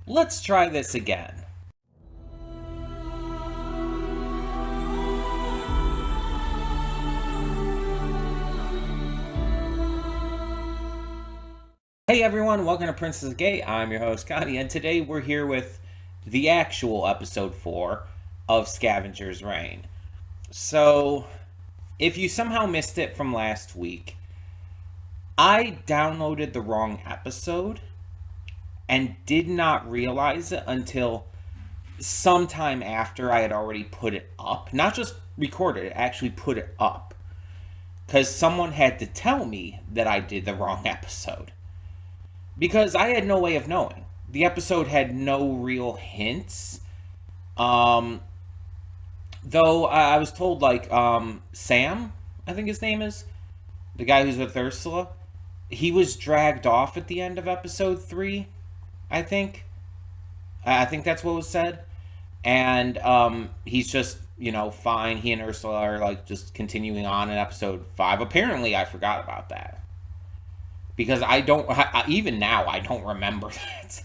Let's try this again. Hey everyone, welcome to Princess Gay. I'm your host Connie, and today we're here with the actual episode 4 of Scavengers Reign. So, if you somehow missed it from last week, I downloaded the wrong episode and did not realize it until sometime after I had already put it up. Not just recorded it, actually put it up. Because someone had to tell me that I did the wrong episode. Because I had no way of knowing. The episode had no real hints. Though I was told, Sam, I think his name is, the guy who's with Ursula, he was dragged off at the end of episode 3, I think. I think that's what was said. And he's just, fine. He and Ursula are, just continuing on in episode 5. Apparently, I forgot about that. Because even now, I don't remember that.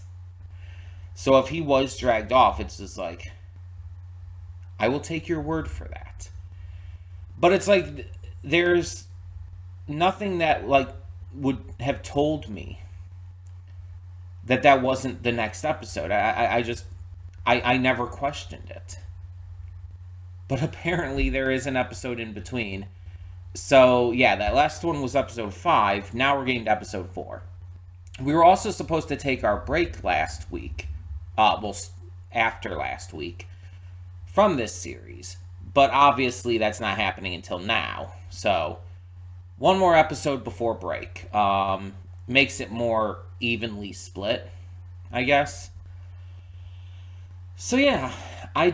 So if he was dragged off, it's just like, I will take your word for that. But it's like, there's nothing that, would have told me that wasn't the next episode. I never questioned it. But apparently there is an episode in between. So, yeah, that last one was episode 5. Now we're getting to episode 4. We were also supposed to take our break last week. After last week. From this series. But obviously that's not happening until now. So, one more episode before break. Makes it more evenly split, I guess. So, yeah, I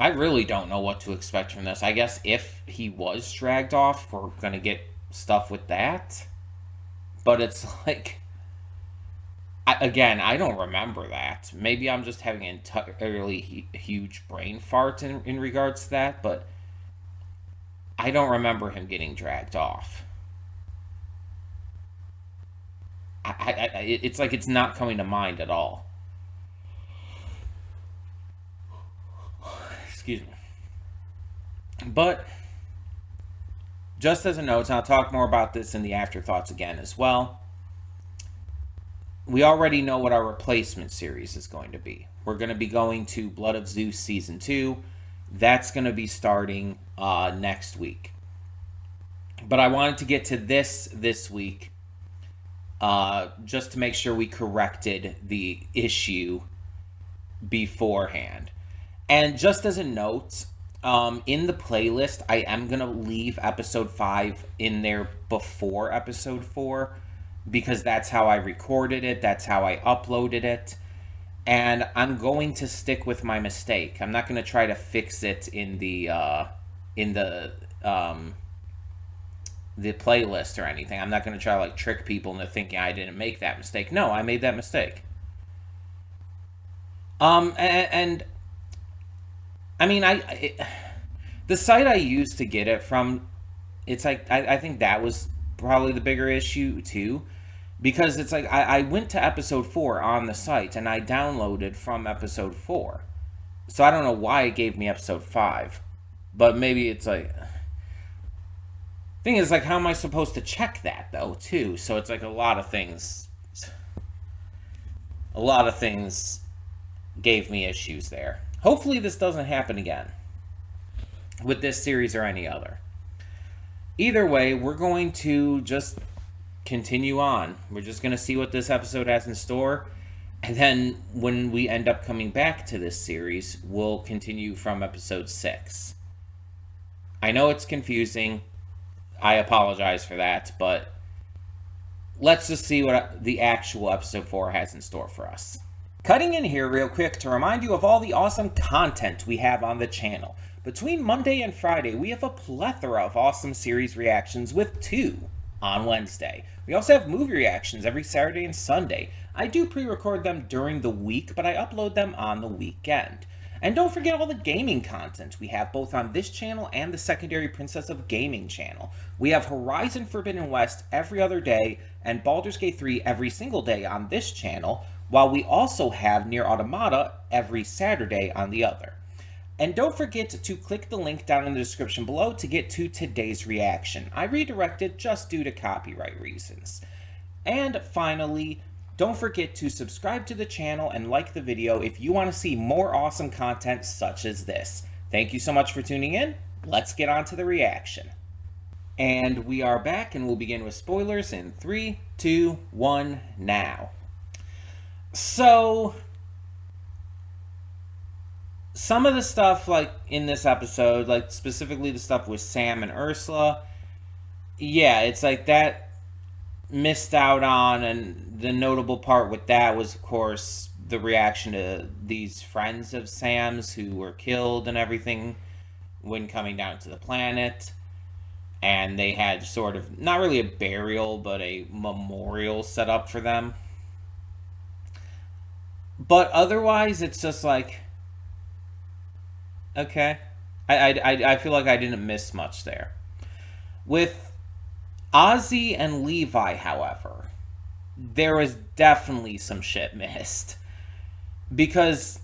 really don't know what to expect from this. I guess if he was dragged off, we're going to get stuff with that. But it's like, I don't remember that. Maybe I'm just having an entirely huge brain fart in regards to that, but I don't remember him getting dragged off. It's like it's not coming to mind at all. Excuse me. But, just as a note, and I'll talk more about this in the afterthoughts again as well, we already know what our replacement series is going to be. We're going to be going to Blood of Zeus Season 2. That's going to be starting next week. But I wanted to get to this week just to make sure we corrected the issue beforehand. And just as a note, in the playlist, I am going to leave episode 5 in there before episode 4, because that's how I recorded it, that's how I uploaded it, and I'm going to stick with my mistake. I'm not going to try to fix it in the playlist or anything. I'm not going to try to trick people into thinking I didn't make that mistake. No, I made that mistake. And I mean, the site I used to get it from, it's like, I think that was probably the bigger issue too, because it's like, I went to episode 4 on the site, and I downloaded from episode 4, so I don't know why it gave me episode 5, but maybe it's like, thing is, how am I supposed to check that, though, too? So it's like a lot of things gave me issues there. Hopefully this doesn't happen again with this series or any other. Either way, we're going to just continue on. We're just going to see what this episode has in store. And then when we end up coming back to this series, we'll continue from episode 6. I know it's confusing. I apologize for that, but let's just see what the actual episode 4 has in store for us. Cutting in here real quick to remind you of all the awesome content we have on the channel. Between Monday and Friday, we have a plethora of awesome series reactions with 2 on Wednesday. We also have movie reactions every Saturday and Sunday. I do pre-record them during the week, but I upload them on the weekend. And don't forget all the gaming content we have both on this channel and the Secondary Princess of Gaming channel. We have Horizon Forbidden West every other day and Baldur's Gate 3 every single day on this channel, while we also have Nier Automata every Saturday on the other. And don't forget to click the link down in the description below to get to today's reaction. I redirected just due to copyright reasons. And finally, don't forget to subscribe to the channel and like the video if you want to see more awesome content such as this. Thank you so much for tuning in. Let's get on to the reaction. And we are back, and we'll begin with spoilers in 3, 2, 1, now. So, some of the stuff, like, in this episode, like, specifically the stuff with Sam and Ursula, yeah, it's like that missed out on, and the notable part with that was, of course, the reaction to these friends of Sam's who were killed and everything when coming down to the planet. And they had sort of, not really a burial, but a memorial set up for them. But otherwise, it's just like, okay. I feel like I didn't miss much there. With Ozzy and Levi, however, there was definitely some shit missed. Because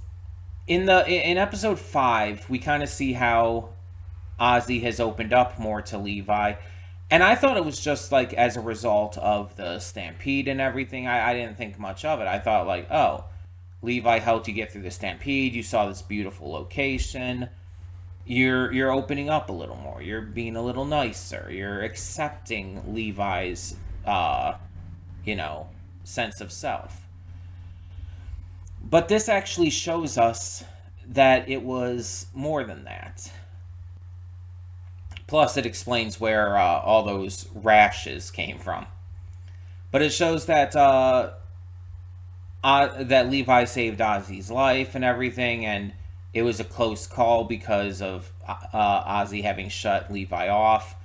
in episode 5, we kind of see how Ozzy has opened up more to Levi. And I thought it was just like as a result of the stampede and everything. I didn't think much of it. I thought like, oh, Levi helped you get through the stampede. You saw this beautiful location. You're opening up a little more. You're being a little nicer. You're accepting Levi's, sense of self. But this actually shows us that it was more than that. Plus, it explains where all those rashes came from. But it shows that that Levi saved Ozzy's life and everything, and it was a close call because of Ozzy having shut Levi off,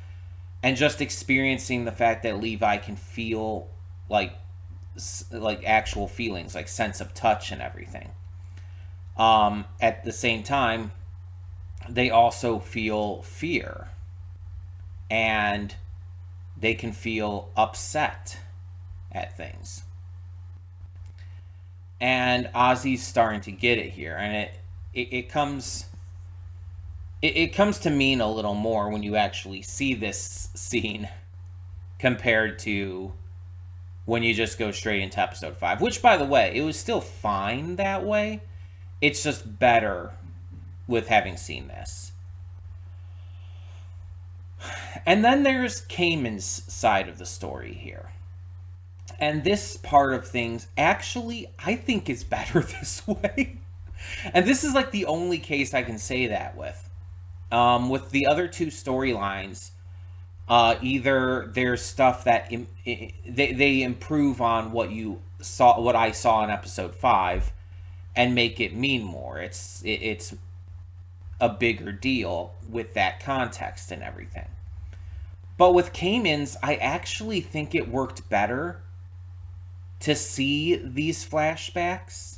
and just experiencing the fact that Levi can feel like actual feelings, like sense of touch and everything. At the same time, they also feel fear, and they can feel upset at things. And Ozzy's starting to get it here, and it comes to mean a little more when you actually see this scene compared to when you just go straight into episode 5, which, by the way, it was still fine that way. It's just better with having seen this. And then there's Cayman's side of the story here. And this part of things actually, I think, is better this way. And this is like the only case I can say that with. With the other two storylines, either there's stuff that they improve on what I saw in episode 5, and make it mean more. It's a bigger deal with that context and everything. But with Cayman's, I actually think it worked better to see these flashbacks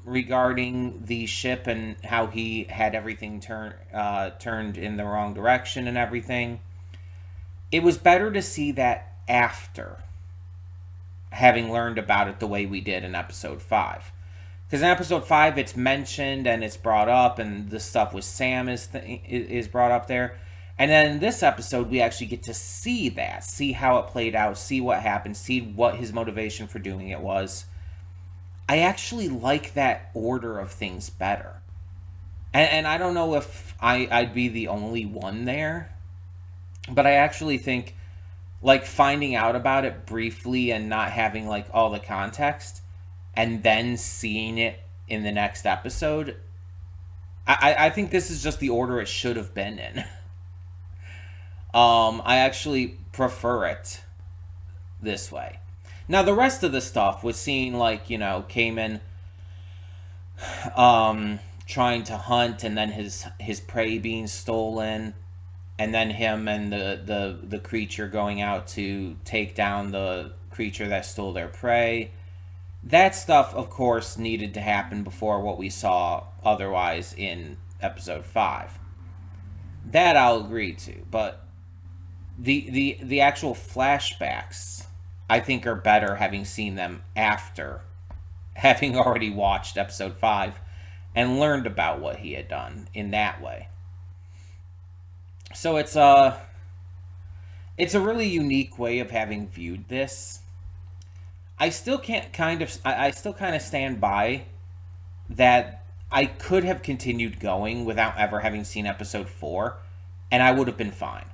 regarding the ship and how he had everything turned in the wrong direction and everything. It was better to see that after having learned about it the way we did in episode 5. Because in episode 5, it's mentioned and it's brought up, and the stuff with Sam is brought up there. And then in this episode, we actually get to see that, see how it played out, see what happened, see what his motivation for doing it was. I actually like that order of things better. And I don't know if I'd be the only one there, but I actually think, like, finding out about it briefly and not having, like, all the context, and then seeing it in the next episode, I think this is just the order it should have been in. I actually prefer it this way. Now, the rest of the stuff was seeing, like, Cayman trying to hunt, and then his prey being stolen, and then him and the creature going out to take down the creature that stole their prey. That stuff, of course, needed to happen before what we saw otherwise in episode 5. That I'll agree to, but the actual flashbacks I think are better having seen them after having already watched episode 5 and learned about what he had done in that way. So it's a really unique way of having viewed this. I still can't kind of I still kind of stand by that I could have continued going without ever having seen episode 4 and I would have been fine.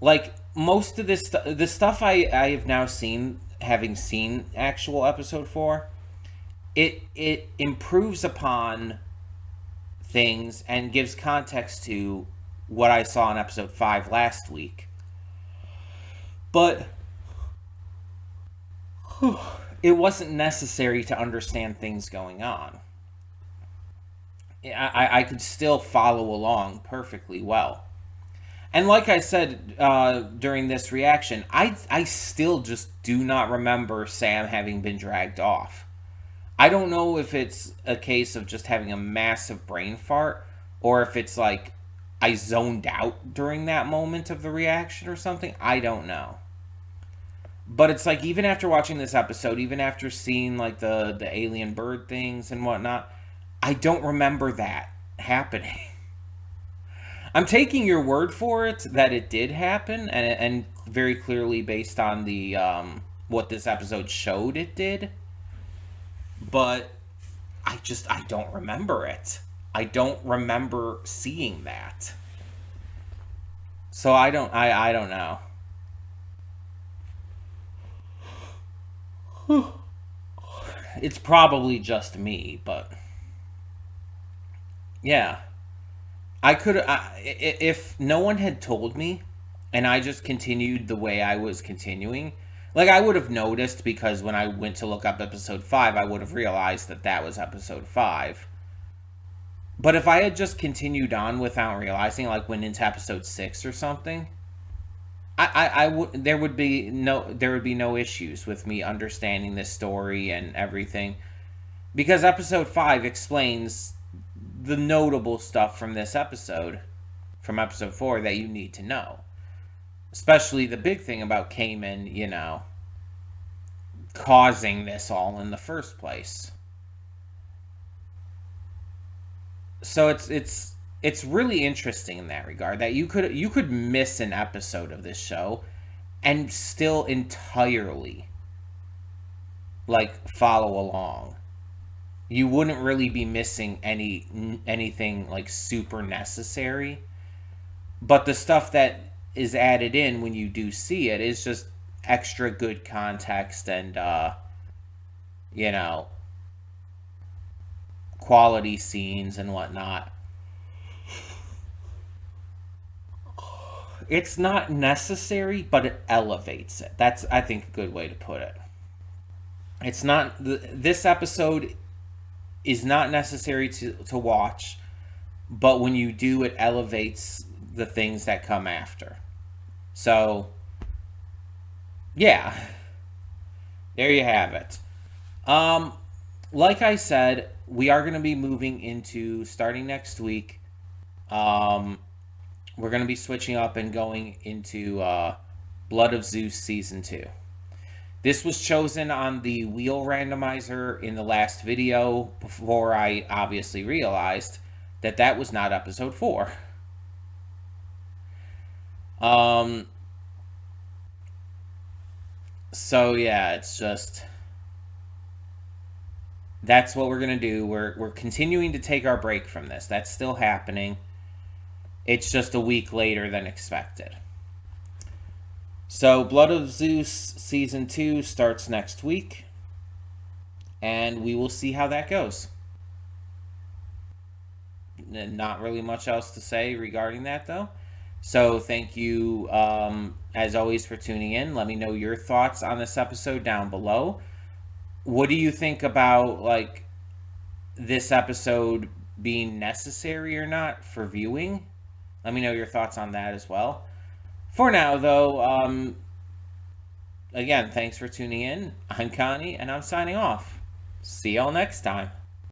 Like most of this the stuff I have now seen, having seen actual episode 4, it improves upon things and gives context to what I saw in episode 5 last week. But it wasn't necessary to understand things going on. I could still follow along perfectly well. And like I said during this reaction, I still just do not remember Sam having been dragged off. I don't know if it's a case of just having a massive brain fart or if it's like I zoned out during that moment of the reaction or something. I don't know. But it's like even after watching this episode, even after seeing like the alien bird things and whatnot, I don't remember that happening. I'm taking your word for it that it did happen, and very clearly based on the what this episode showed, it did. But I don't remember it. I don't remember seeing that. So I don't know. It's probably just me, but yeah. If no one had told me and I just continued the way I was continuing, like I would have noticed because when I went to look up episode 5, I would have realized that that was episode 5. But if I had just continued on without realizing, like went into episode 6 or something, I would there would be no issues with me understanding this story and everything because episode 5 explains the notable stuff from this episode, from episode 4, that you need to know. Especially the big thing about Cayman, causing this all in the first place. So it's really interesting in that regard that you could miss an episode of this show and still entirely like follow along. You wouldn't really be missing anything like super necessary, but the stuff that is added in when you do see it is just extra good context and you know quality scenes and whatnot. It's not necessary, but it elevates it. That's, I think, a good way to put it. It's not this episode is not necessary to watch, but when you do, it elevates the things that come after. So, yeah, there you have it. Like I said, we are going to be moving into starting next week. We're going to be switching up and going into Blood of Zeus season 2. This was chosen on the wheel randomizer in the last video before I obviously realized that that was not episode 4. So yeah, it's just that's what we're gonna do. We're continuing to take our break from this. That's still happening. It's just a week later than expected. So Blood of Zeus season 2 starts next week, and we will see how that goes. Not really much else to say regarding that though. So thank you as always for tuning in. Let me know your thoughts on this episode down below. What do you think about like this episode being necessary or not for viewing? Let me know your thoughts on that as well. For now though, again, thanks for tuning in. I'm Connie, and I'm signing off. See y'all next time.